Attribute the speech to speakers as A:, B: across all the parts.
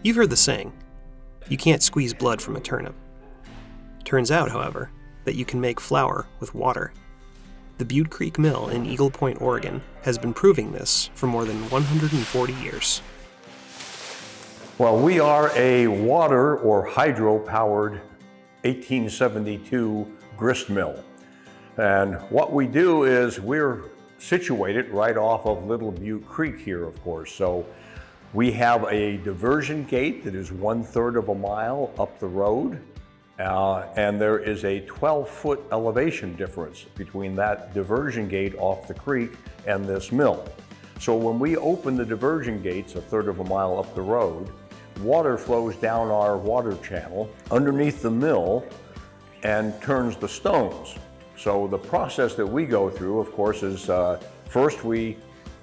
A: You've heard the saying, you can't squeeze blood from a turnip. Turns out, however, that you can make flour with water. The Butte Creek Mill in Eagle Point, Oregon, has been proving this for more than 140 years.
B: Well, we are a water or hydro-powered 1872 grist mill. And what we do is we're situated right off of Little Butte Creek here, of course. So we have a diversion gate that is 1/3 of a mile up the road. And there is a 12-foot elevation difference between that diversion gate off the creek and this mill. So when we open the diversion gates 1/3 of a mile up the road, water flows down our water channel underneath the mill and turns the stones. So the process that we go through, of course, is first we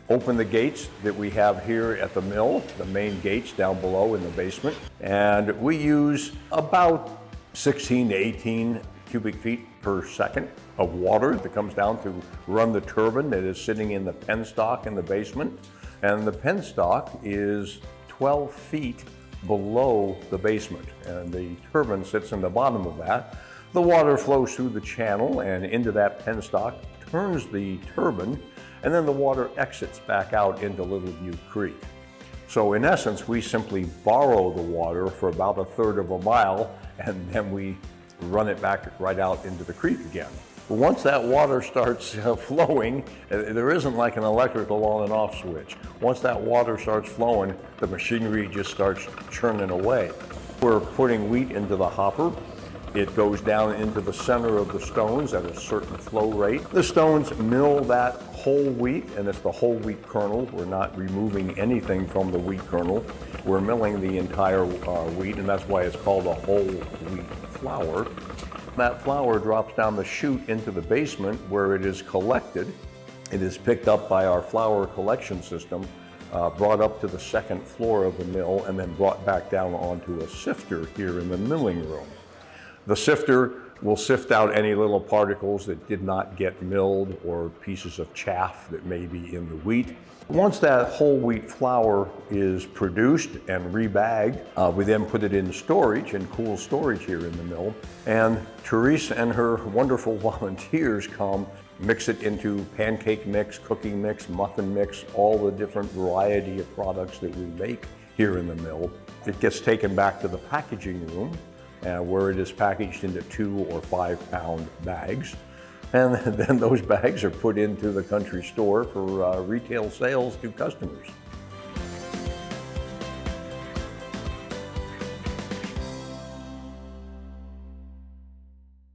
B: open the gates that we have here at the mill, the main gates down below in the basement, and we use about 16 to 18 cubic feet per second of water that comes down to run the turbine that is sitting in the penstock in the basement. And the penstock is 12 feet below the basement, and the turbine sits in the bottom of that. The water flows through the channel and into that penstock, turns the turbine, and then the water exits back out into Little Butte Creek. So in essence, we simply borrow the water for about 1/3 of a mile, and then we run it back right out into the creek again. But once that water starts flowing, there isn't like an electrical on and off switch. Once that water starts flowing, the machinery just starts churning away. We're putting wheat into the hopper. It goes down into the center of the stones at a certain flow rate. The stones mill that whole wheat, and it's the whole wheat kernel. We're not removing anything from the wheat kernel. We're milling the entire wheat, and that's why it's called a whole wheat flour. That flour drops down the chute into the basement where it is collected. It is picked up by our flour collection system, brought up to the second floor of the mill, and then brought back down onto a sifter here in the milling room. The sifter will sift out any little particles that did not get milled or pieces of chaff that may be in the wheat. Once that whole wheat flour is produced and rebagged, we then put it in storage, in cool storage here in the mill. And Teresa and her wonderful volunteers come, mix it into pancake mix, cooking mix, muffin mix, all the different variety of products that we make here in the mill. It gets taken back to the packaging room, where it is packaged into 2 or 5 pound bags. And then those bags are put into the country store for retail sales to customers.